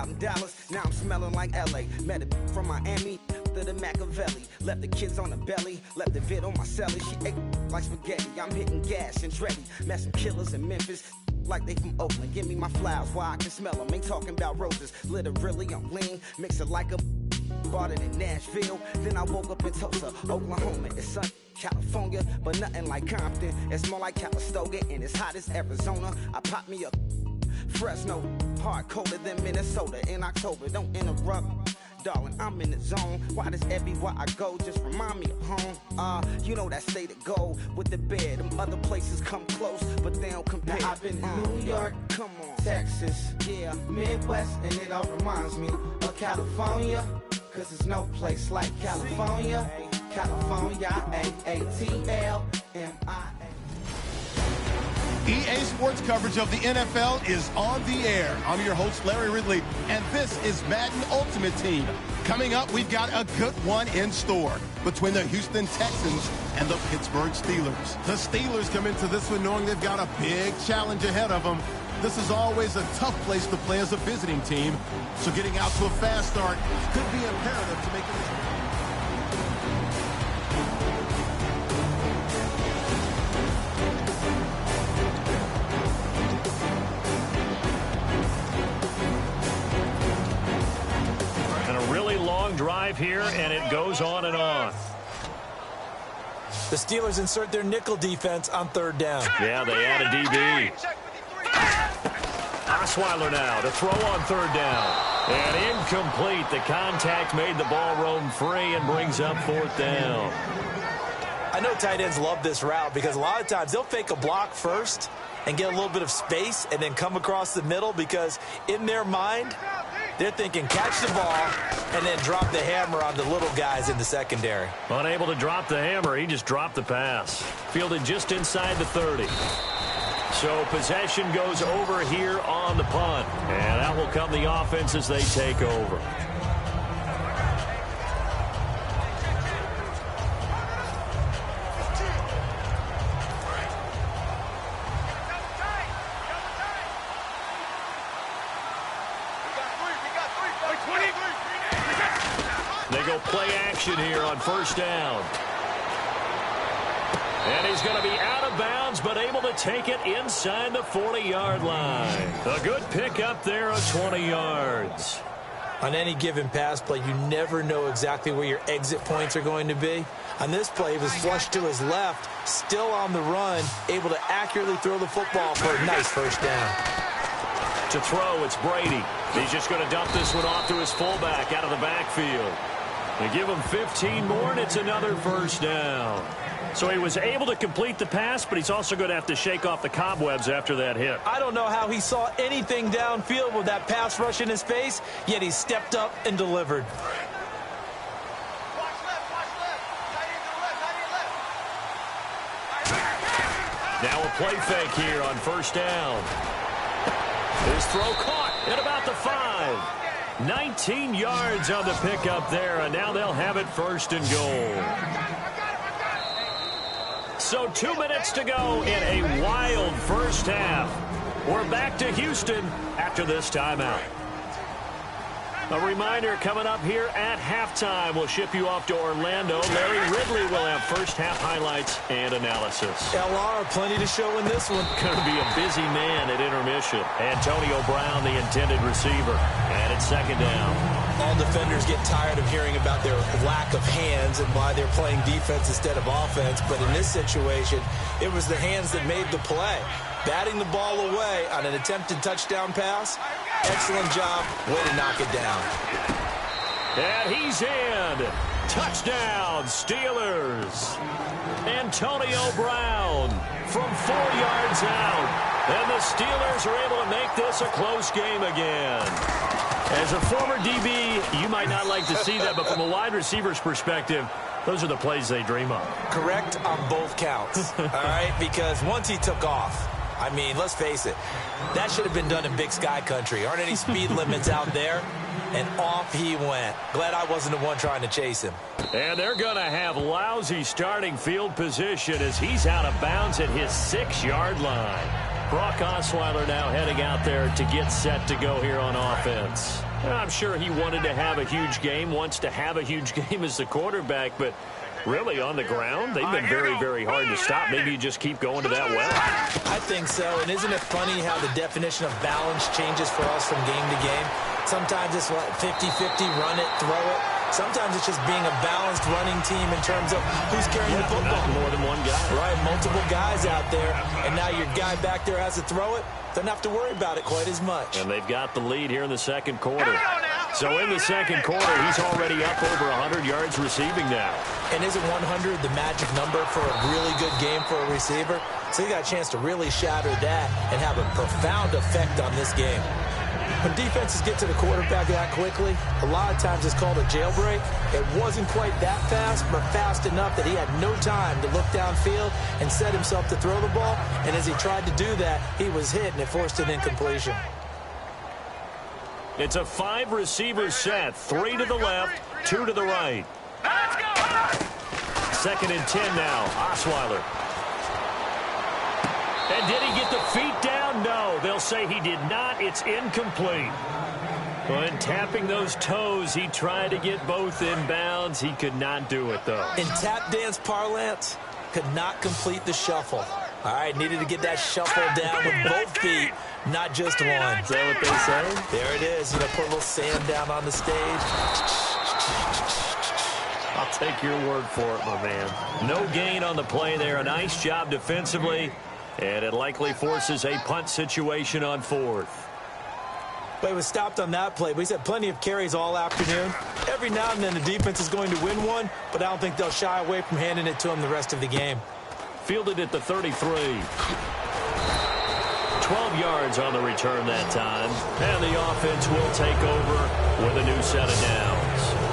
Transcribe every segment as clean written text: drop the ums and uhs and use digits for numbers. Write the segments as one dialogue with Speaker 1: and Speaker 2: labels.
Speaker 1: out in Dallas, now I'm smelling like LA. Met a from Miami to the Machiavelli. Left the kids on the belly, left the vid on my celly. She ate like spaghetti, I'm hitting gas and Dreddy. Met some killers in Memphis, like they from Oakland. Give me my flowers while I can smell them. Ain't talking about roses, literally I'm lean. Mix it like a bought it in Nashville. Then I woke up in Tulsa, Oklahoma. It's sun, California, but nothing like Compton. It's more like Calistoga, and it's hot as Arizona. I pop me up Fresno, hard colder than Minnesota in October. Don't interrupt, darling, I'm in the zone. Why does everywhere I go just remind me of home? You know that state of gold with the bed. Them other places come close, but they don't compare. Now I've been in New York, come on, Texas, yeah, Midwest, and it all reminds me of California. Cause there's no place like California. California, A-A-T-L-M-I-A.
Speaker 2: EA Sports coverage of the NFL is on the air. I'm your host, Larry Ridley, and this is Madden Ultimate Team. Coming up, we've got a good one in store between the Houston Texans and the Pittsburgh Steelers. The Steelers come into this one knowing they've got a big challenge ahead of them. This is always a tough place to play as a visiting team, so getting out to a fast start could be imperative to making this.
Speaker 3: And a really long drive here, and it goes on and on.
Speaker 4: The Steelers insert their nickel defense on third down.
Speaker 3: Yeah, they add a DB. Osweiler now to throw on third down. And incomplete. The contact made the ball roam free and brings up fourth down.
Speaker 4: I know tight ends love this route because a lot of times they'll fake a block first and get a little bit of space and then come across the middle because in their mind, they're thinking catch the ball and then drop the hammer on the little guys in the secondary.
Speaker 3: Unable to drop the hammer, he just dropped the pass. Fielded just inside the 30. So possession goes over here on the punt. And that will come the offense as they take over. They go play action here on first down. And he's going to be out of bounds, but able to take it inside the 40-yard line. A good pick up there of 20 yards.
Speaker 4: On any given pass play, you never know exactly where your exit points are going to be. On this play, he was flushed to his left, still on the run, able to accurately throw the football for a nice first down.
Speaker 3: To throw, it's Brady. He's just going to dump this one off to his fullback out of the backfield. They give him 15 more, and it's another first down. So he was able to complete the pass, but he's also going to have to shake off the cobwebs after that hit.
Speaker 4: I don't know how he saw anything downfield with that pass rush in his face, yet he stepped up and delivered.
Speaker 3: Now a play fake here on first down. His throw caught at about the 5. 19 yards on the pickup there, and now they'll have it first and goal. So 2 minutes to go in a wild first half. We're back to Houston after this timeout. A reminder coming up here at halftime. We'll ship you off to Orlando. Larry Ridley will have first half highlights and analysis.
Speaker 4: LR, plenty to show in this one.
Speaker 3: Going to be a busy man at intermission. Antonio Brown, the intended receiver. And it's second down.
Speaker 4: All defenders get tired of hearing about their lack of hands and why they're playing defense instead of offense. But in this situation, it was the hands that made the play. Batting the ball away on an attempted touchdown pass. Excellent job. Way to knock it down.
Speaker 3: And he's in. Touchdown, Steelers. Antonio Brown from 4 yards out. And the Steelers are able to make this a close game again. As a former DB, you might not like to see that, but from a wide receiver's perspective, those are the plays they dream of.
Speaker 4: Correct on both counts, all right? Because once he took off, I mean, let's face it, that should have been done in Big Sky country. Aren't any speed limits out there? And off he went. Glad I wasn't the one trying to chase him.
Speaker 3: And they're going to have lousy starting field position as he's out of bounds at his 6-yard line. Brock Osweiler now heading out there to get set to go here on offense. I'm sure he wanted to have a huge game, wants to have a huge game as the quarterback, but really on the ground, they've been very, very hard to stop. Maybe you just keep going to that well.
Speaker 4: I think so, and isn't it funny how the definition of balance changes for us from game to game? Sometimes it's 50-50, run it, throw it. Sometimes it's just being a balanced running team in terms of who's carrying the football.
Speaker 3: More than one guy.
Speaker 4: Right, multiple guys out there, and now your guy back there has to throw it. Doesn't have to worry about it quite as much.
Speaker 3: And they've got the lead here in the second quarter. So in the second quarter, he's already up over 100 yards receiving now.
Speaker 4: And isn't 100 the magic number for a really good game for a receiver? So he got a chance to really shatter that and have a profound effect on this game. When defenses get to the quarterback that quickly, a lot of times it's called a jailbreak. It wasn't quite that fast, but fast enough that he had no time to look downfield and set himself to throw the ball. And as he tried to do that, he was hit, and it forced an incompletion.
Speaker 3: It's a 5-receiver set. 3 to the left, 2 to the right. Second and 10 now. Osweiler. And did he get the feet down? No, they'll say he did not. It's incomplete. When tapping those toes, he tried to get both in bounds. He could not do it, though.
Speaker 4: In tap dance parlance, could not complete the shuffle. All right, needed to get that shuffle down with both feet, not just one.
Speaker 3: Is that what they say?
Speaker 4: There it is. You know, put a little sand down on the stage.
Speaker 3: I'll take your word for it, my man. No gain on the play there. A nice job defensively. And it likely forces a punt situation on 4th.
Speaker 4: Well, he was stopped on that play, but he's had plenty of carries all afternoon. Every now and then the defense is going to win one, but I don't think they'll shy away from handing it to him the rest of the game.
Speaker 3: Fielded at the 33. 12 yards on the return that time. And the offense will take over with a new set of downs.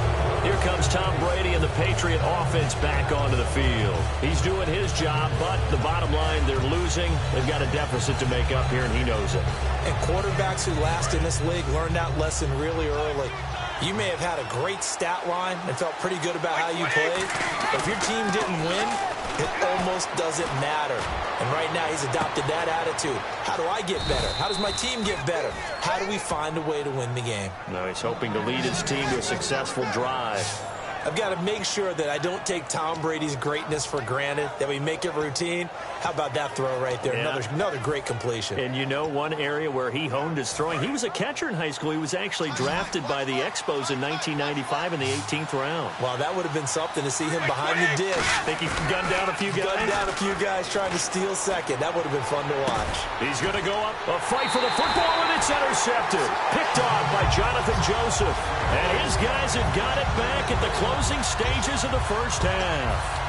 Speaker 3: Here comes Tom Brady and the Patriot offense back onto the field. He's doing his job, but the bottom line, they're losing. They've got a deficit to make up here, and he knows it.
Speaker 4: And quarterbacks who last in this league learned that lesson really early. You may have had a great stat line and felt pretty good about how you played, but if your team didn't win, it almost doesn't matter. And right now he's adopted that attitude. How do I get better? How does my team get better? How do we find a way to win the game?
Speaker 3: Now he's hoping to lead his team to a successful drive.
Speaker 4: I've got to make sure that I don't take Tom Brady's greatness for granted, that we make it routine. How about that throw right there?
Speaker 3: Yeah.
Speaker 4: Another great completion.
Speaker 3: And you know one area where he honed his throwing, he was a catcher in high school. He was actually drafted by the Expos in 1995 in the 18th round.
Speaker 4: Wow, that would have been something to see him behind the dish.
Speaker 3: Think he gunned down a few guys?
Speaker 4: Gunned down a few guys trying to steal second. That would have been fun to watch.
Speaker 3: He's going to go up, a fight for the football, and it's intercepted. Picked off by Jonathan Joseph. And his guys have got it back at the closing stages of the first half.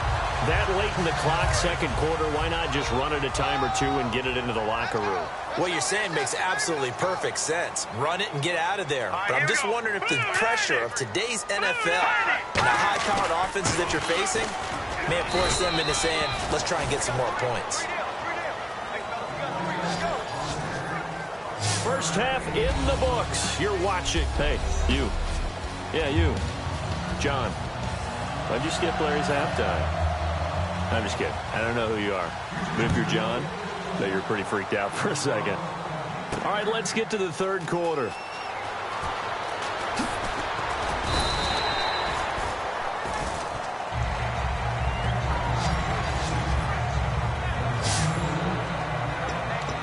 Speaker 3: That late in the clock, second quarter, why not just run it a time or two and get it into the locker room?
Speaker 4: What you're saying makes absolutely perfect sense. Run it and get out of there. But I'm just wondering if the pressure of today's NFL and the high-powered offenses that you're facing may have forced them into saying, let's try and get some more points.
Speaker 3: First half in the books. You're watching. Hey, you. Yeah, you. John. Why'd you skip Larry's halftime? I'm just kidding. I don't know who you are. But if you're John, I bet you're pretty freaked out for a second. All right, let's get to the third quarter.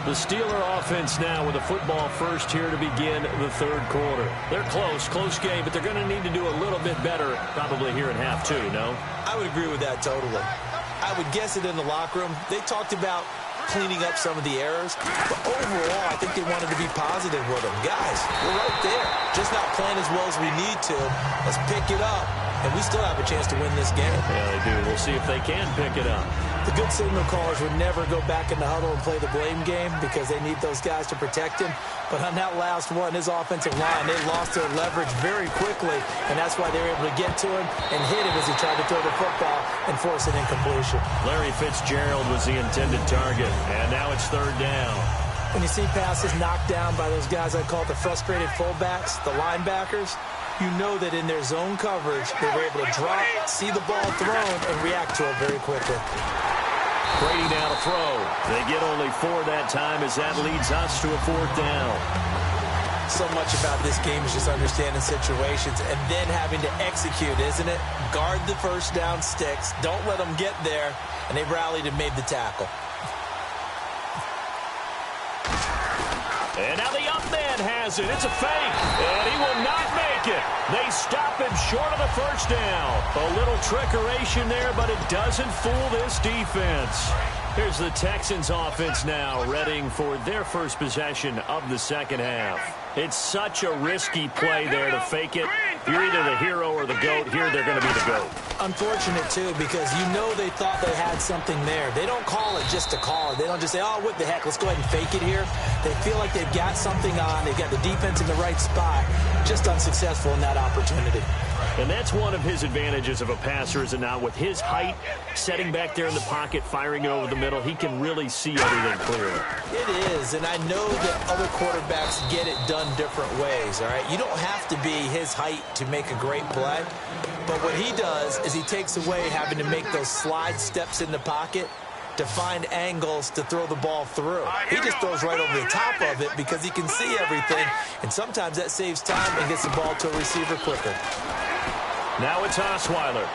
Speaker 3: The Steeler offense now with a football first here to begin the third quarter. They're close game, but they're going to need to do a little bit better probably here in half two, no?
Speaker 4: I would agree with that totally. I would guess it in the locker room. They talked about cleaning up some of the errors, but overall, I think they wanted to be positive with them. Guys, we're right there. Just not playing as well as we need to. Let's pick it up, and we still have a chance to win this game.
Speaker 3: Yeah, they do. We'll see if they can pick it up.
Speaker 4: The good signal callers would never go back in the huddle and play the blame game because they need those guys to protect him. But on that last one, his offensive line, they lost their leverage very quickly, and that's why they were able to get to him and hit him as he tried to throw the football and force an incompletion.
Speaker 3: Larry Fitzgerald was the intended target, and now it's third down.
Speaker 4: When you see passes knocked down by those guys I call the frustrated fullbacks, the linebackers, you know that in their zone coverage, they were able to drop, see the ball thrown, and react to it very quickly.
Speaker 3: Brady now to throw. They get only 4 that time as that leads us to a fourth down.
Speaker 4: So much about this game is just understanding situations and then having to execute, isn't it? Guard the first down sticks. Don't let them get there. And they rallied and made the tackle.
Speaker 3: And now the up man has it. It's a fake. And he will not make it. They stop him short of the first down. A little trickeration there, but it doesn't fool this defense. Here's the Texans offense now, readying for their first possession of the second half. It's such a risky play there to fake it. You're either the hero or the GOAT. Here they're going to be the GOAT.
Speaker 4: Unfortunate, too, because you know they thought they had something there. They don't call it just to call it. They don't just say, oh, what the heck, let's go ahead and fake it here. They feel like they've got something on. They've got the defense in the right spot. Just unsuccessful in that opportunity.
Speaker 3: And that's one of his advantages of a passer, is it not? With his height, setting back there in the pocket, firing it over the middle, he can really see everything clearly.
Speaker 4: It is, and I know that other quarterbacks get it done different ways, all right? You don't have to be his height to make a great play, but what he does is he takes away having to make those slide steps in the pocket to find angles to throw the ball through. He just throws right over the top of it because he can see everything, and sometimes that saves time and gets the ball to a receiver quicker.
Speaker 3: Now it's Osweiler.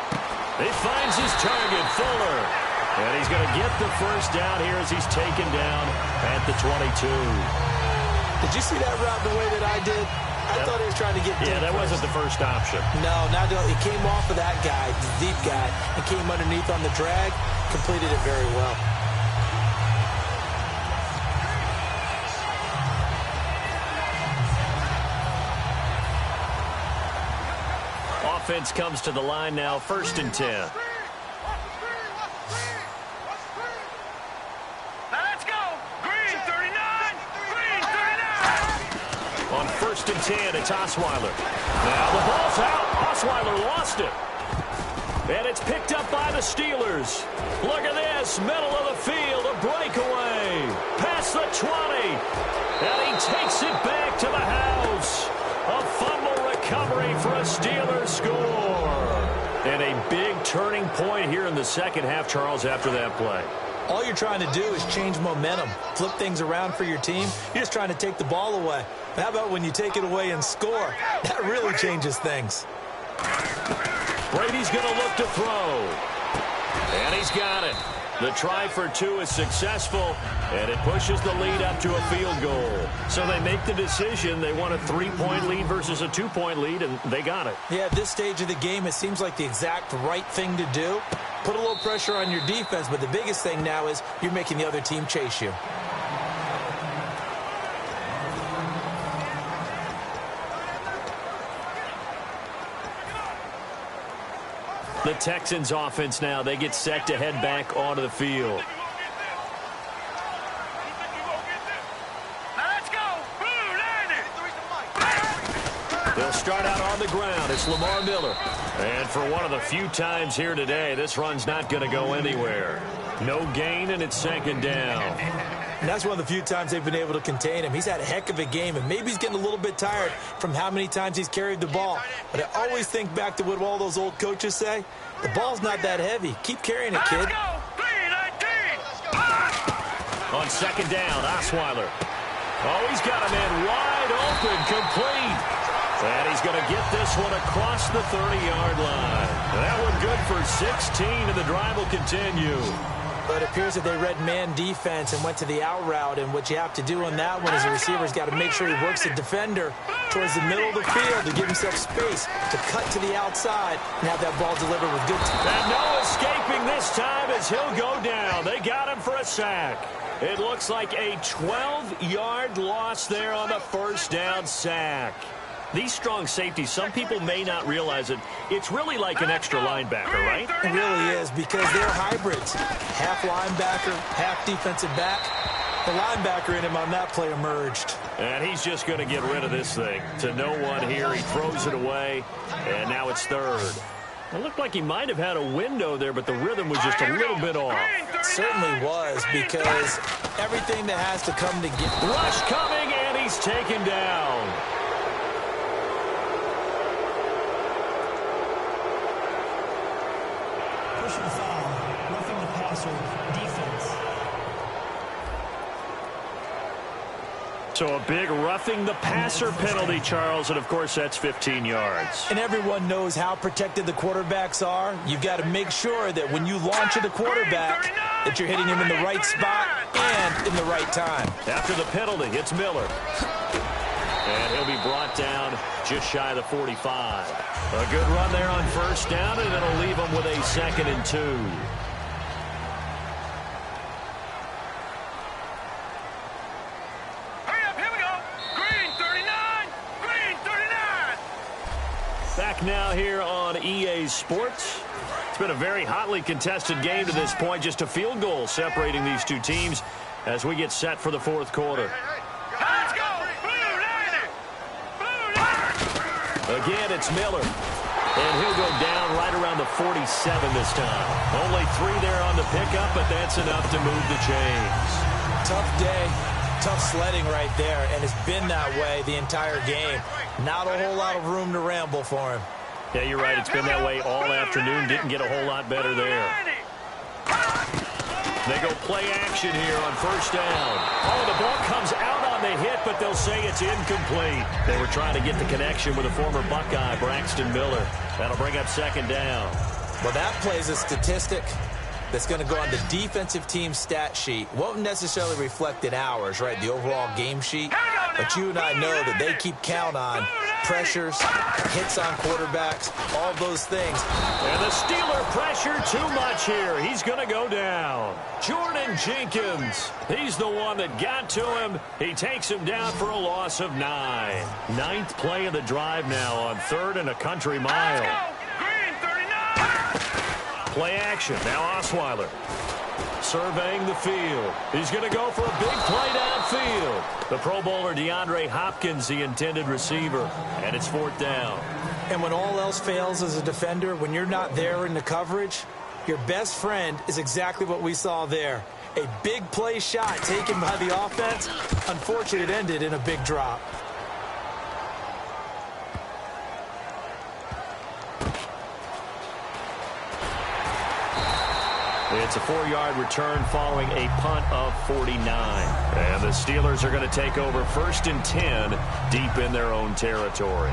Speaker 3: He finds his target, Fuller. And he's going to get the first down here as he's taken down at the 22.
Speaker 4: Did you see that route the way that I did? I thought he was trying to get deep.
Speaker 3: Yeah, that wasn't the first option.
Speaker 4: No, not at all. He came off of that guy, the deep guy, and came underneath on the drag. Completed it very well.
Speaker 3: Offense comes to the line now, 1st and 10.
Speaker 5: Let's go! Green 39! Green 39!
Speaker 3: On 1st and 10, it's Osweiler. Now the ball's out. Osweiler lost it. And it's picked up by the Steelers. Look at this, middle of the field, a breakaway. Past the 20. And he takes it back to the house. A fumble recovery for a Steelers score. And a big turning point here in the second half, Charles, after that play.
Speaker 4: All you're trying to do is change momentum, flip things around for your team. You're just trying to take the ball away. But how about when you take it away and score? That really changes things.
Speaker 3: Brady's going to look to throw. And he's got it. The try for 2 is successful, and it pushes the lead up to a field goal. So they make the decision. They want a 3-point lead versus a 2-point lead, and they got it.
Speaker 4: Yeah, at this stage of the game, it seems like the exact right thing to do. Put a little pressure on your defense, but the biggest thing now is you're making the other team chase you.
Speaker 3: The Texans offense now, they get set to head back onto the field.
Speaker 5: Let's go!
Speaker 3: They'll start out on the ground. It's Lamar Miller. And for one of the few times here today, this run's not going to go anywhere. No gain, and it's 2nd down.
Speaker 4: And that's one of the few times they've been able to contain him. He's had a heck of a game, and maybe he's getting a little bit tired from how many times he's carried the ball. But I always think back to what all those old coaches say. The ball's not that heavy. Keep carrying it, kid.
Speaker 3: On 2nd down, Osweiler. Oh, he's got a man wide open, complete. And he's going to get this one across the 30-yard line. That one good for 16, and the drive will continue.
Speaker 4: But it appears that they read man defense and went to the out route, and what you have to do on that one is the receiver's got to make sure he works the defender towards the middle of the field to give himself space to cut to the outside and have that ball delivered with good time.
Speaker 3: And no escaping this time as he'll go down. They got him for a sack. It looks like a 12-yard loss there on the 1st down sack. These strong safeties, some people may not realize it. It's really like an extra linebacker, right?
Speaker 4: It really is, because they're hybrids. Half linebacker, half defensive back. The linebacker in him on that play emerged.
Speaker 3: And he's just going to get rid of this thing. To no one here. He throws it away, and now it's 3rd. It looked like he might have had a window there, but the rhythm was just a little bit off.
Speaker 4: It certainly was, because everything that has to come together.
Speaker 3: Rush coming, and he's taken down. So a big roughing the passer penalty, Charles, and of course that's 15 yards.
Speaker 4: And everyone knows how protected the quarterbacks are. You've got to make sure that when you launch at the quarterback, that you're hitting him in the right spot and in the right time.
Speaker 3: After the penalty, it's Miller. And he'll be brought down just shy of the 45. A good run there on first down, and it'll leave him with a 2nd and 2.
Speaker 5: Hurry up, here we go. Green 39, green 39.
Speaker 3: Back now here on EA Sports. It's been a very hotly contested game to this point. Just a field goal separating these two teams as we get set for the 4th quarter.
Speaker 5: Let's go. Blue 90. Blue 90.
Speaker 3: Again, it's Miller. And he'll go down right around the 47 this time. Only 3 there on the pickup, but that's enough to move the chains.
Speaker 4: Tough day, tough sledding right there, and it's been that way the entire game. Not a whole lot of room to ramble for him.
Speaker 3: Yeah, you're right. It's been that way all afternoon. Didn't get a whole lot better there. They go play action here on first down. Oh, the ball comes out on the hit, but they'll say it's incomplete. They were trying to get the connection with a former Buckeye, Braxton Miller. That'll bring up 2nd down.
Speaker 4: Well, that plays a statistic that's going to go on the defensive team stat sheet. Won't necessarily reflect in ours, right, the overall game sheet. But you and I know that they keep count on pressures, hits on quarterbacks, all those things.
Speaker 3: And the Steeler pressure too much here. He's going to go down. Jordan Jenkins, he's the one that got to him. He takes him down for a loss of 9. 9th play of the drive now on 3rd and a country mile.
Speaker 5: Green 39.
Speaker 3: Play action. Now Osweiler surveying the field. He's going to go for a big play downfield. The Pro Bowler DeAndre Hopkins, the intended receiver, and it's 4th down.
Speaker 4: And when all else fails as a defender, when you're not there in the coverage, your best friend is exactly what we saw there. A big play shot taken by the offense. Unfortunately, it ended in a big drop.
Speaker 3: It's a 4-yard return following a punt of 49. And the Steelers are going to take over 1st and 10 deep in their own territory.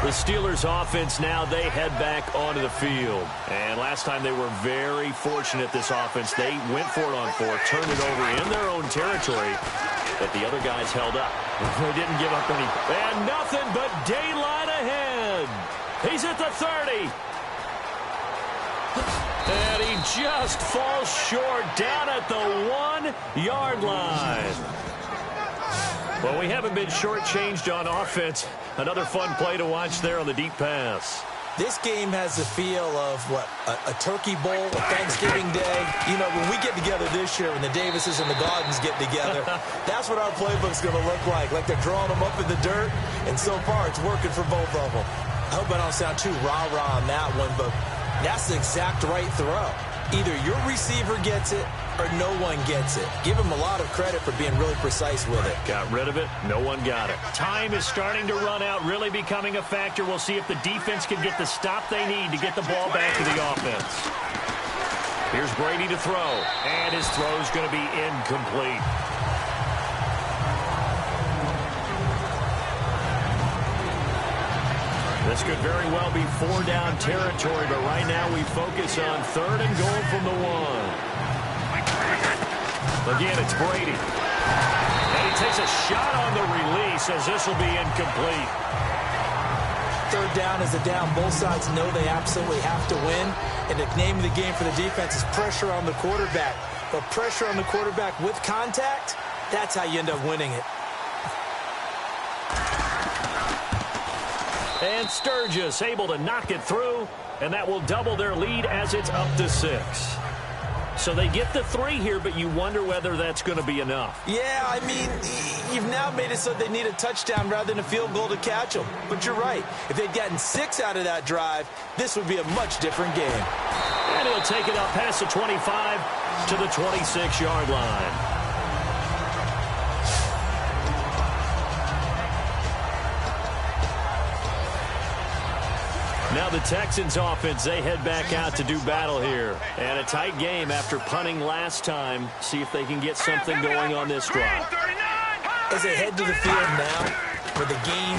Speaker 3: The Steelers offense now, they head back onto the field. And last time they were very fortunate, this offense. They went for it on 4th, turned it over in their own territory. But the other guys held up. They didn't give up any. And nothing but daylight ahead. He's at the 30. And he just falls short down at the 1-yard line. Well, we haven't been shortchanged on offense. Another fun play to watch there on the deep pass.
Speaker 4: This game has the feel of, what, a turkey bowl, a Thanksgiving Day. You know, when we get together this year, when the Davises and the Gaudens get together, that's what our playbook's going to look like they're drawing them up in the dirt, and so far it's working for both of them. I hope I don't sound too rah-rah on that one, but that's the exact right throw. Either your receiver gets it or no one gets it. Give him a lot of credit for being really precise with it.
Speaker 3: Got rid of it. No one got it. Time is starting to run out, really becoming a factor. We'll see if the defense can get the stop they need to get the ball back to the offense. Here's Brady to throw, and his throw's going to be incomplete. This could very well be 4-down territory, but right now we focus on 3rd and goal from the 1. Again, it's Brady. And he takes a shot on the release as this will be incomplete.
Speaker 4: 3rd down is a down. Both sides know they absolutely have to win. And the name of the game for the defense is pressure on the quarterback. But pressure on the quarterback with contact, that's how you end up winning it.
Speaker 3: And Sturgis able to knock it through, and that will double their lead as it's up to 6. So they get the 3 here, but you wonder whether that's going to be enough.
Speaker 4: Yeah, I mean, you've now made it so they need a touchdown rather than a field goal to catch them. But you're right. If they'd gotten 6 out of that drive, this would be a much different game.
Speaker 3: And he'll take it up past the 25 to the 26-yard line. Now the Texans offense, they head back out to do battle here. And a tight game after punting last time. See if they can get something going on this drive.
Speaker 4: As they head to the field now, with the game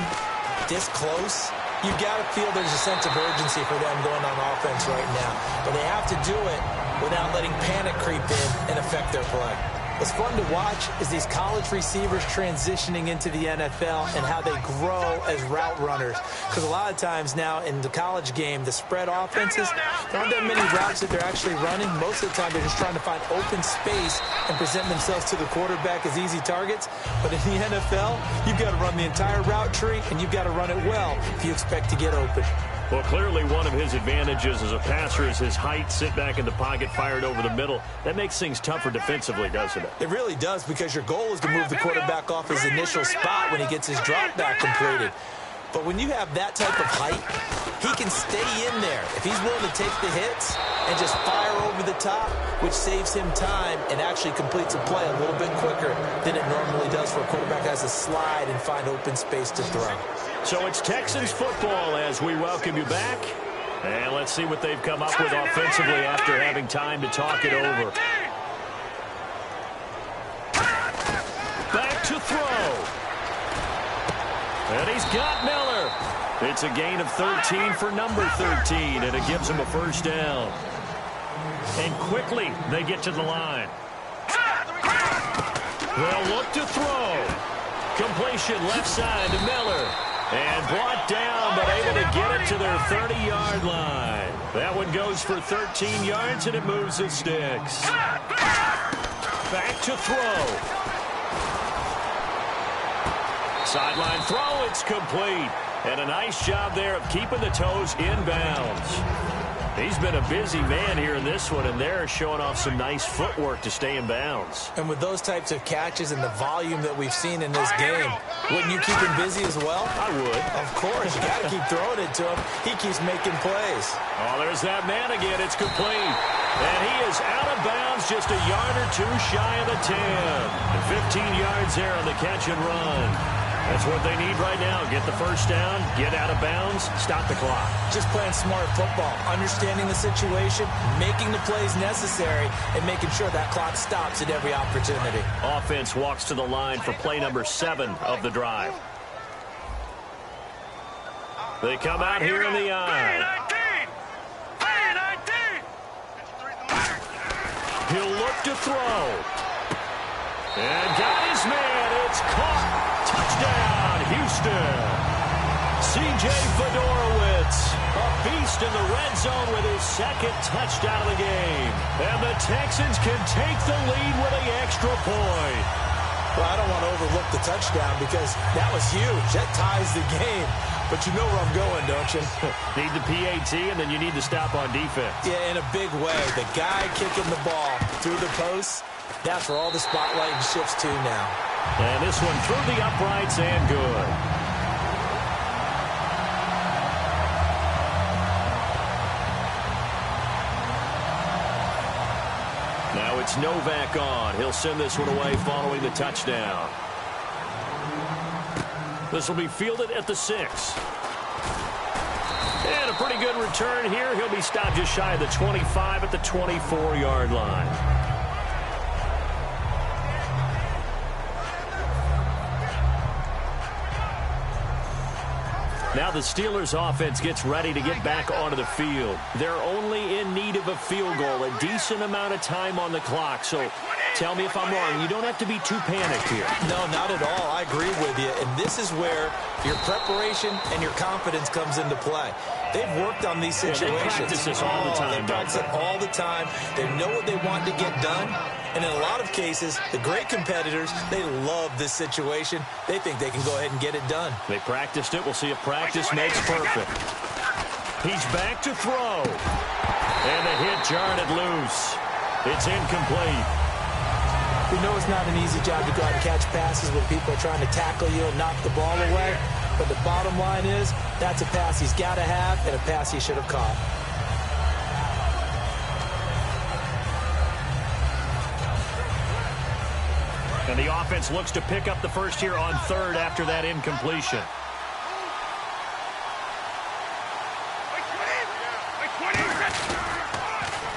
Speaker 4: this close, you've got to feel there's a sense of urgency for them going on offense right now. But they have to do it without letting panic creep in and affect their play. What's fun to watch is these college receivers transitioning into the NFL and how they grow as route runners. Because a lot of times now in the college game, the spread offenses, there aren't that many routes that they're actually running. Most of the time, they're just trying to find open space and present themselves to the quarterback as easy targets. But in the NFL, you've got to run the entire route tree, and you've got to run it well if you expect to get open.
Speaker 3: Well, clearly one of his advantages as a passer is his height, sit back in the pocket, fired over the middle. That makes things tougher defensively, doesn't it?
Speaker 4: It really does, because your goal is to move the quarterback off his initial spot when he gets his drop back completed. But when you have that type of height, he can stay in there if he's willing to take the hits and just fire over the top, which saves him time and actually completes a play a little bit quicker than it normally does for a quarterback that has to slide and find open space to throw.
Speaker 3: So it's Texans football as we welcome you back. And let's see what they've come up with offensively after having time to talk it over. Back to throw. And he's got Miller. It's a gain of 13 for number 13, and it gives him a first down. And quickly they get to the line. They'll look to throw. Completion left side to Miller. And brought down, but able to get it to their 30-yard line. That one goes for 13 yards, and it moves the sticks. Back to throw. Sideline throw, it's complete. And a nice job there of keeping the toes inbounds. He's been a busy man here in this one, and they're showing off some nice footwork to stay in bounds.
Speaker 4: And with those types of catches and the volume that we've seen in this game, wouldn't you keep him busy as well?
Speaker 3: I would.
Speaker 4: Of course. You got to keep throwing it to him. He keeps making plays.
Speaker 3: Oh, there's that man again. It's complete. And he is out of bounds, just a yard or two shy of the 10. And 15 yards there on the catch and run. That's what they need right now. Get the first down, get out of bounds, stop the clock.
Speaker 4: Just playing smart football, understanding the situation, making the plays necessary, and making sure that clock stops at every opportunity.
Speaker 3: Offense walks to the line for play number 7 of the drive. They come out here in the eye. He'll look to throw. And got his man. It's caught. Touchdown, Houston. C.J. Fedorowicz, a beast in the red zone with his second touchdown of the game. And the Texans can take the lead with an extra point.
Speaker 4: Well, I don't want to overlook the touchdown because that was huge. That ties the game. But you know where I'm going, don't you?
Speaker 3: Need the PAT, and then you need to stop on defense.
Speaker 4: Yeah, in a big way. The guy kicking the ball through the posts, that's where all the spotlight shifts to now.
Speaker 3: And this one through the uprights and good. Now it's Novak on. He'll send this one away following the touchdown. This will be fielded at the 6. And a pretty good return here. He'll be stopped just shy of the 25 at the 24-yard line. Now the Steelers offense gets ready to get back onto the field. They're only in need of a field goal, a decent amount of time on the clock. So tell me if I'm wrong. You don't have to be too panicked here.
Speaker 4: No, not at all. I agree with you. And this is where your preparation and your confidence comes into play. They've worked on these situations.
Speaker 3: They practice this all the time.
Speaker 4: They practice it all the time. They know what they want to get done. And in a lot of cases, the great competitors, they love this situation. They think they can go ahead and get it done.
Speaker 3: They practiced it. We'll see if practice makes perfect. He's back to throw. And the hit jarred it loose. It's incomplete.
Speaker 4: We know it's not an easy job to go out and catch passes when people are trying to tackle you and knock the ball away. But the bottom line is, that's a pass he's got to have and a pass he should have caught.
Speaker 3: And the offense looks to pick up the first here on 3rd after that incompletion.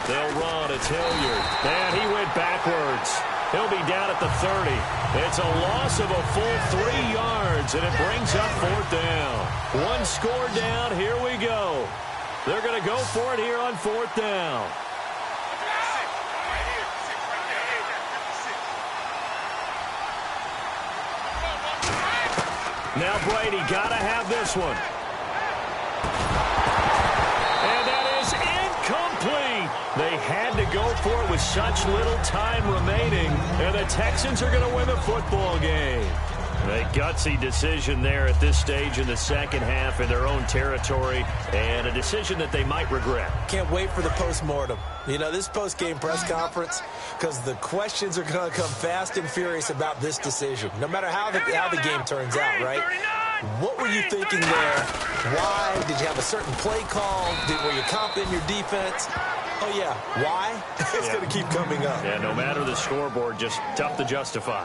Speaker 3: They'll run. It's Hilliard. And he went backwards. He'll be down at the 30. It's a loss of a full 3 yards, and it brings up 4th down. 1 score down. Here we go. They're going to go for it here on 4th down. Now Brady got to have this one. And that is incomplete. They had to go for it with such little time remaining. And the Texans are going to win the football game. A gutsy decision there at this stage in the second half in their own territory, and a decision that they might regret.
Speaker 4: Can't wait for the postmortem. You know, this post-game press conference, because the questions are going to come fast and furious about this decision, no matter how the game turns out, right? What were you thinking there? Why? Did you have a certain play call? Were you confident in your defense? Oh, yeah. Why? It's going to keep coming up.
Speaker 3: Yeah, no matter the scoreboard, just tough to justify.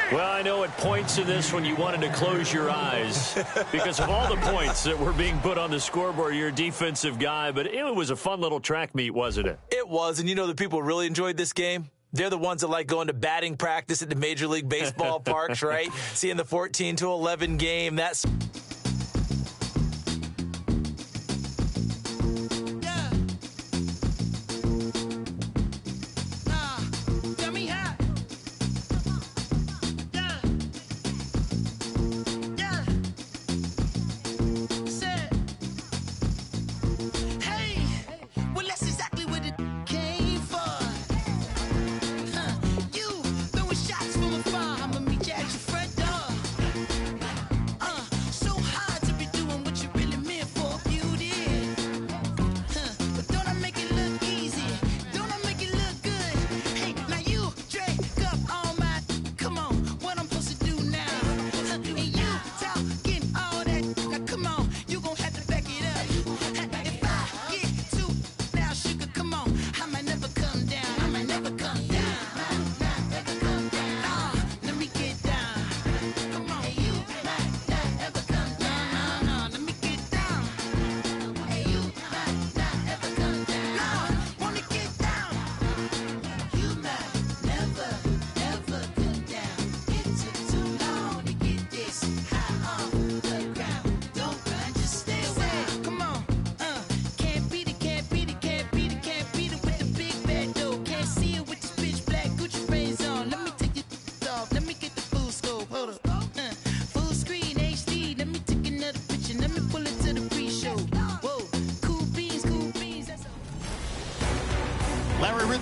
Speaker 3: Well, I know at points in this when you wanted to close your eyes because of all the points that were being put on the scoreboard. You're a defensive guy, but it was a fun little track meet, wasn't it?
Speaker 4: It was, and you know the people really enjoyed this game? They're the ones that like going to batting practice at the Major League Baseball parks, right? Seeing the 14-11 game, that's...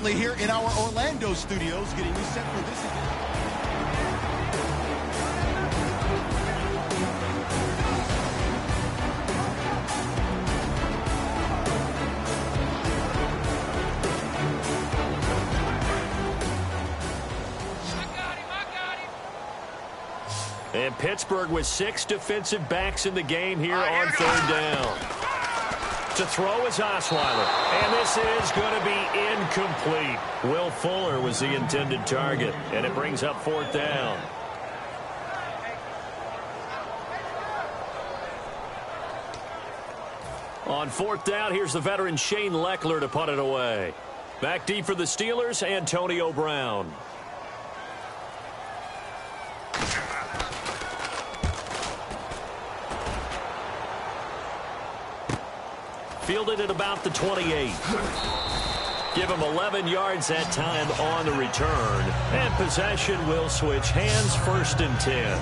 Speaker 2: Here in our Orlando studios, getting you set for this event.
Speaker 3: And Pittsburgh with 6 defensive backs in the game here on 3rd down. To throw is Osweiler, and this is going to be incomplete. Will Fuller was the intended target, and it brings up 4th down. On 4th down, here's the veteran Shane Leckler to punt it away. Back deep for the Steelers, Antonio Brown. Fielded at about the 28. Give him 11 yards that time on the return. And possession will switch hands, 1st and 10.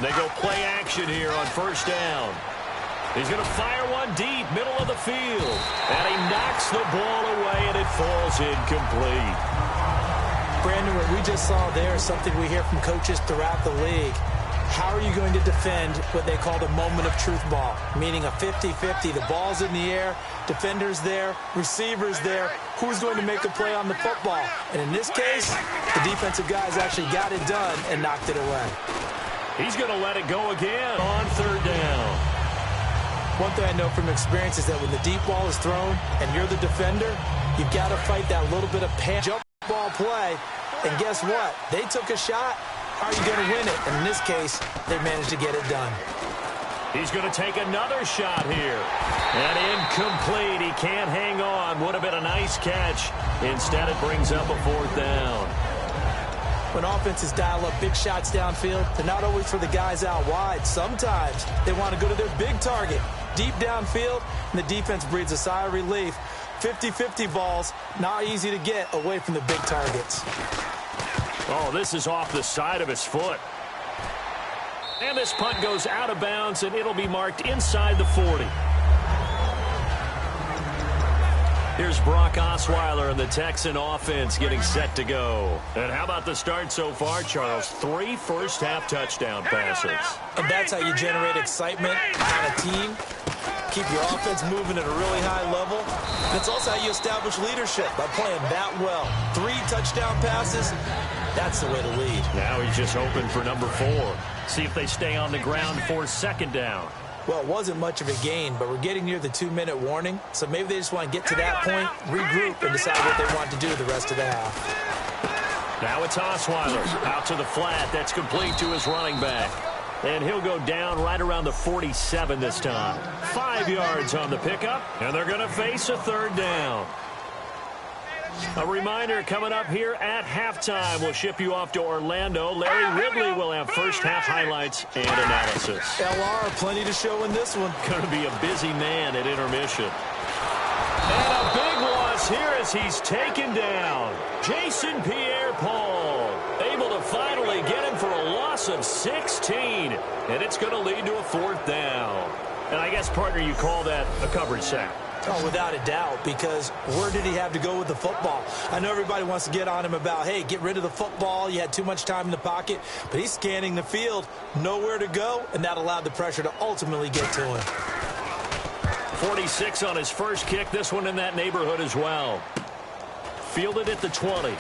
Speaker 3: They go play action here on 1st down. He's going to fire one deep, middle of the field. And he knocks the ball away, and it falls incomplete.
Speaker 4: Brandon, what we just saw there is something we hear from coaches throughout the league. How are you going to defend what they call the moment of truth ball, meaning a 50-50? The ball's in the air, defenders there, receivers there. Who's going to make a play on the football? And in this case, the defensive guys actually got it done and knocked it away.
Speaker 3: He's going to let it go again on 3rd down.
Speaker 4: One thing I know from experience is that when the deep ball is thrown and you're the defender, you've got to fight that little bit of jump ball play. And guess what? They took a shot. How are you going to win it? And in this case, they managed to get it done.
Speaker 3: He's going to take another shot here. And incomplete. He can't hang on. Would have been a nice catch. Instead, it brings up a 4th down.
Speaker 4: When offenses dial up big shots downfield, they're not always for the guys out wide. Sometimes they want to go to their big target, deep downfield, and the defense breathes a sigh of relief. 50-50 balls, not easy to get away from the big targets.
Speaker 3: Oh, this is off the side of his foot. And this punt goes out of bounds, and it'll be marked inside the 40. Here's Brock Osweiler and the Texan offense getting set to go. And how about the start so far, Charles? 3 first-half touchdown passes.
Speaker 4: And that's how you generate excitement on a team. Keep your offense moving at a really high level. And it's also how you establish leadership by playing that well. 3 touchdown passes, that's the way to lead.
Speaker 3: Now he's just hoping for number 4. See if they stay on the ground for 2nd down.
Speaker 4: Well, it wasn't much of a gain, but we're getting near the 2-minute warning. So maybe they just want to get to that point, regroup, and decide what they want to do the rest of the half.
Speaker 3: Now it's Osweiler out to the flat. That's complete to his running back. And he'll go down right around the 47 this time. 5 yards on the pickup, and they're going to face a 3rd down. A reminder coming up here at halftime. We'll ship you off to Orlando. Larry Ridley will have first-half highlights and analysis.
Speaker 4: LR, plenty to show in this one.
Speaker 3: Going to be a busy man at intermission. And a big loss here as he's taken down. Jason Pierre-Paul able to finally get him for a loss of 16. And it's going to lead to a 4th down. And I guess, partner, you call that a coverage sack.
Speaker 4: Oh, without a doubt, because where did he have to go with the football? I know everybody wants to get on him about, hey, get rid of the football. You had too much time in the pocket. But he's scanning the field, nowhere to go, and that allowed the pressure to ultimately get to him.
Speaker 3: 46 on his first kick. This one in that neighborhood as well. Fielded at the 20.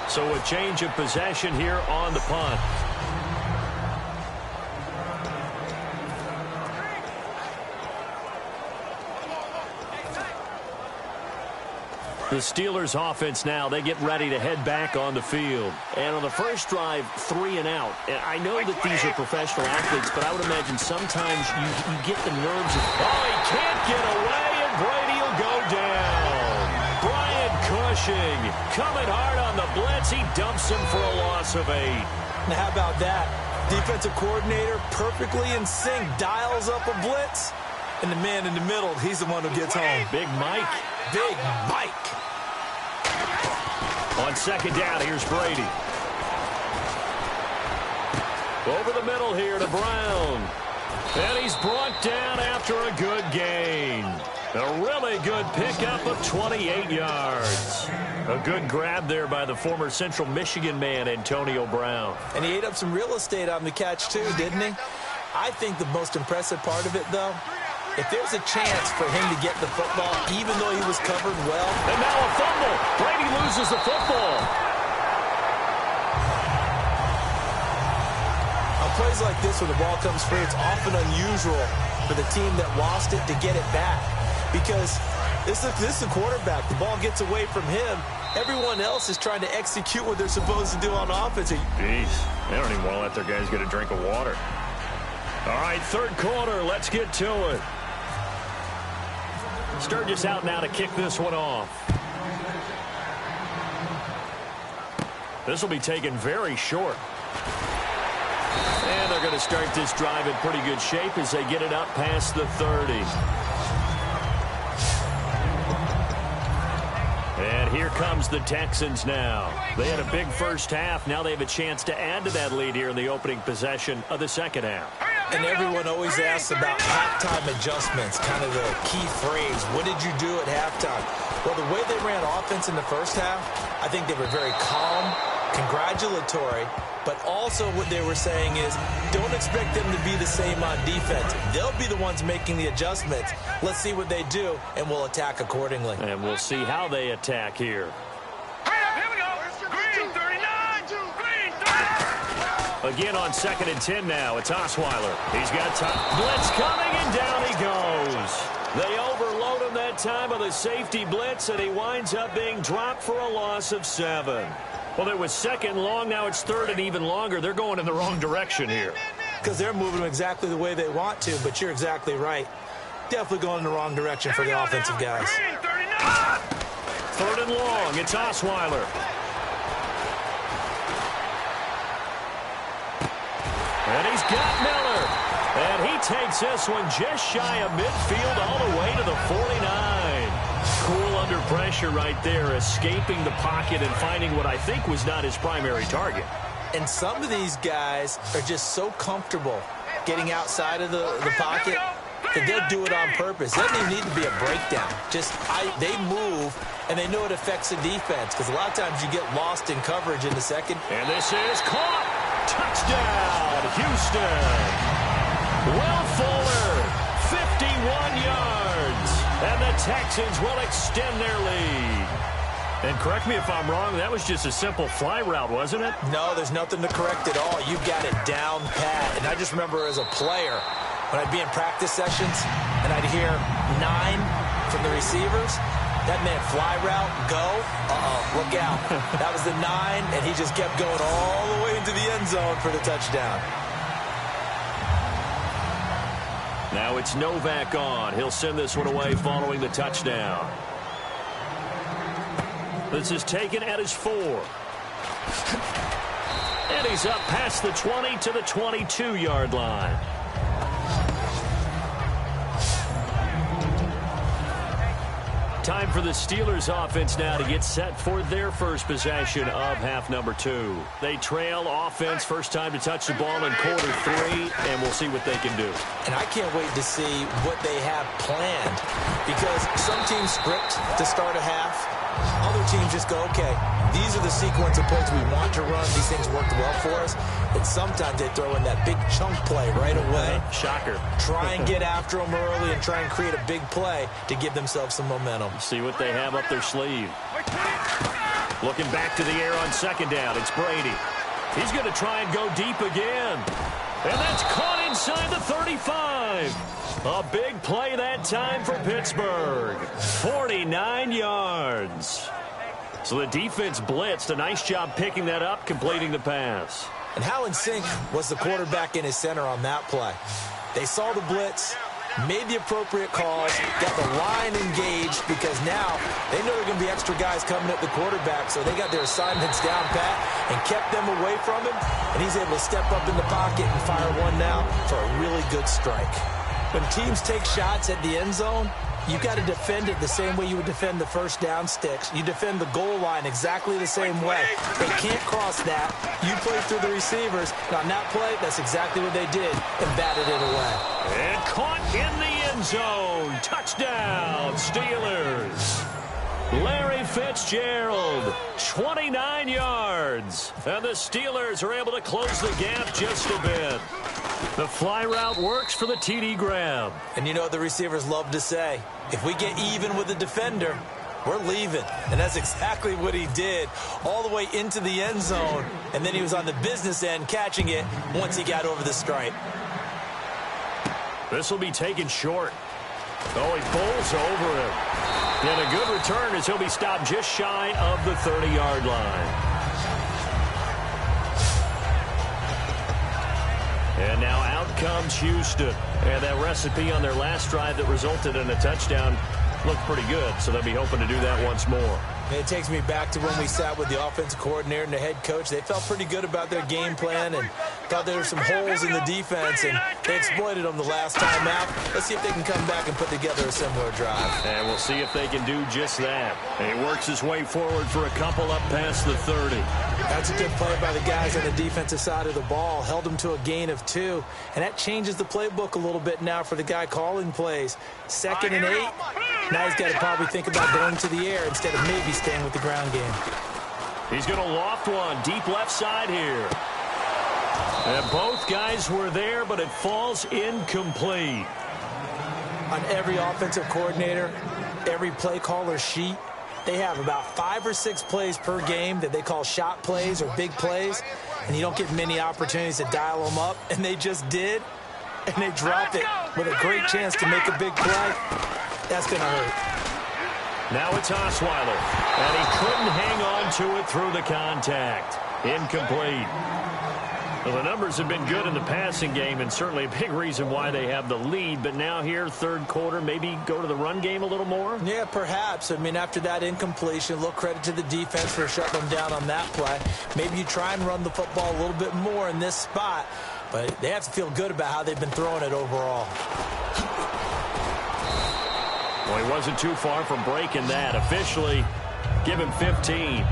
Speaker 3: So a change of possession here on the punt. The Steelers offense now, they get ready to head back on the field. And on the first drive, 3 and out. And I know that these are professional athletes, but I would imagine sometimes you get the nerves of, oh, he can't get away, and Brady will go down. Brian Cushing coming hard on the blitz. He dumps him for a loss of 8.
Speaker 4: Now, how about that? Defensive coordinator perfectly in sync, dials up a blitz. And the man in the middle, he's the one who gets home.
Speaker 3: Big Mike.
Speaker 4: Big Mike.
Speaker 3: On 2nd down, here's Brady. Over the middle here to Brown. And he's brought down after a good gain. A really good pickup of 28 yards. A good grab there by the former Central Michigan man, Antonio Brown.
Speaker 4: And he ate up some real estate on the catch, too, didn't he? I think the most impressive part of it, though, if there's a chance for him to get the football, even though he was covered well.
Speaker 3: And now a fumble. Brady loses the football.
Speaker 4: On plays like this where the ball comes free, it's often unusual for the team that lost it to get it back. Because this is the quarterback. The ball gets away from him. Everyone else is trying to execute what they're supposed to do on offense.
Speaker 3: Jeez, they don't even want to let their guys get a drink of water. All right, 3rd quarter. Let's get to it. Sturgis out now to kick this one off. This will be taken very short. And they're going to start this drive in pretty good shape as they get it up past the 30. And here comes the Texans now. They had a big first half. Now they have a chance to add to that lead here in the opening possession of the 2nd half.
Speaker 4: And everyone always asks about halftime adjustments, kind of the key phrase. What did you do at halftime? Well, the way they ran offense in the first half, I think they were very calm, congratulatory, but also what they were saying is don't expect them to be the same on defense. They'll be the ones making the adjustments. Let's see what they do, and we'll attack accordingly.
Speaker 3: And we'll see how they attack here.
Speaker 5: Here we go. Green 39. Green 39.
Speaker 3: Again on 2nd and 10 now. It's Osweiler. He's got time. Blitz coming, and down he goes. They overload him that time with a safety blitz, and he winds up being dropped for a loss of 7. Well, it was 2nd long. Now it's 3rd and even longer. They're going in the wrong direction here.
Speaker 4: Because they're moving them exactly the way they want to, but you're exactly right. Definitely going in the wrong direction for the offensive guys.
Speaker 3: 3rd and long. It's Osweiler. And he's got Miller. And he takes this one just shy of midfield all the way to the 49. Cool under pressure right there, escaping the pocket and finding what I think was not his primary target.
Speaker 4: And some of these guys are just so comfortable getting outside of the pocket that they'll do it on purpose. It doesn't even need to be a breakdown. They move, and they know it affects the defense, because a lot of times you get lost in coverage in the second.
Speaker 3: And this is caught. Touchdown, Houston. Will Fuller, 51 yards. And the Texans will extend their lead. And correct me if I'm wrong, that was just a simple fly route, wasn't it?
Speaker 4: No, there's nothing to correct at all. You got it down pat. And I just remember as a player, when I'd be in practice sessions and I'd hear 9 from the receivers, that meant fly route, go, look out. That was the 9, and he just kept going all the way into the end zone for the touchdown.
Speaker 3: Now it's Novak on. He'll send this one away following the touchdown. This is taken at his 4. And he's up past the 20 to the 22-yard line. Time for the Steelers offense now to get set for their first possession of half number 2. They trail offense, first time to touch the ball in quarter 3, and we'll see what they can do.
Speaker 4: And I can't wait to see what they have planned, because some teams script to start a half. Other teams just go, okay, these are the sequence of plays we want to run. These things worked well for us. And sometimes they throw in that big chunk play right away.
Speaker 3: Shocker.
Speaker 4: Try and get after them early and try and create a big play to give themselves some momentum.
Speaker 3: See what they have up their sleeve. Looking back to the air on 2nd down. It's Brady. He's going to try and go deep again. And that's caught inside the 35. A big play that time for Pittsburgh. 49 yards. So the defense blitzed. A nice job picking that up, completing the pass.
Speaker 4: And how in sync was the quarterback in his center on that play? They saw the blitz, made the appropriate calls, got the line engaged, because now they know there are going to be extra guys coming at the quarterback, so they got their assignments down pat and kept them away from him, and he's able to step up in the pocket and fire one now for a really good strike. When teams take shots at the end zone, you got to defend it the same way you would defend the first down sticks. You defend the goal line exactly the same way. They can't cross that. You play through the receivers. And on that play, that's exactly what they did, and batted it away.
Speaker 3: And caught in the end zone. Touchdown, Steelers. Larry Fitzgerald, 29 yards. And the Steelers are able to close the gap just a bit. The fly route works for the TD grab.
Speaker 4: And you know what the receivers love to say? If we get even with the defender, we're leaving. And that's exactly what he did, all the way into the end zone. And then he was on the business end catching it once he got over the stripe.
Speaker 3: This will be taken short. Oh, he bowls over it. And a good return as he'll be stopped just shy of the 30-yard line. And now out comes Houston. And that recipe on their last drive that resulted in a touchdown looked pretty good, so they'll be hoping to do that once more.
Speaker 4: It takes me back to when we sat with the offensive coordinator and the head coach. They felt pretty good about their game plan and thought there were some holes in the defense, and they exploited them the last time out. Let's see if they can come back and put together a similar drive.
Speaker 3: And we'll see if they can do just that. And he works his way forward for a couple up past the 30.
Speaker 4: That's a good play by the guys on the defensive side of the ball. Held them to a gain of 2, and that changes the playbook a little bit now for the guy calling plays. 2nd and 8. Now he's got to probably think about going to the air instead of maybe staying with the ground game.
Speaker 3: He's going to loft one deep left side here. And both guys were there, but it falls incomplete.
Speaker 4: On every offensive coordinator, every play caller sheet, they have about 5 or 6 plays per game that they call shot plays or big plays. and you don't get many opportunities to dial them up, and they just did, and they drop it with a great chance to make a big play. That's going to hurt.
Speaker 3: Now it's Osweiler, and he couldn't hang on to it through the contact. Incomplete. Well, the numbers have been good in the passing game, and certainly a big reason why they have the lead. But now here, third quarter, maybe go to the run game a little more?
Speaker 4: Yeah, perhaps. I mean, after that incompletion, a little credit to the defense for shutting them down on that play. Maybe you try and run the football a little bit more in this spot, but they have to feel good about how they've been throwing it overall.
Speaker 3: Well, he wasn't too far from breaking that. Officially, give him 15.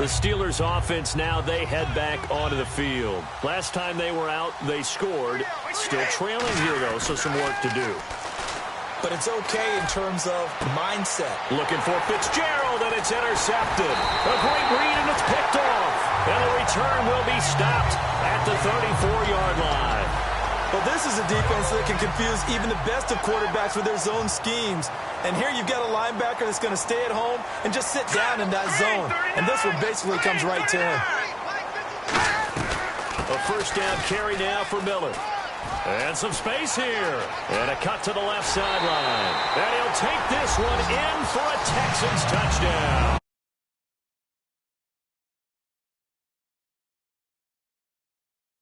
Speaker 3: The Steelers offense now, they head back onto the field. Last time they were out, they scored. Still trailing here, though, so some work to do.
Speaker 4: But it's okay in terms of mindset.
Speaker 3: Looking for Fitzgerald, and it's intercepted. A great read, and it's picked off. And the return will be stopped at the 34-yard line.
Speaker 4: Well, this is a defense that can confuse even the best of quarterbacks with their zone schemes. And here you've got a linebacker that's going to stay at home and just sit down in that zone. And this one basically comes right to him.
Speaker 3: A first down carry now for Miller. And some space here. And a cut to the left sideline. And he'll take this one in for a Texans touchdown.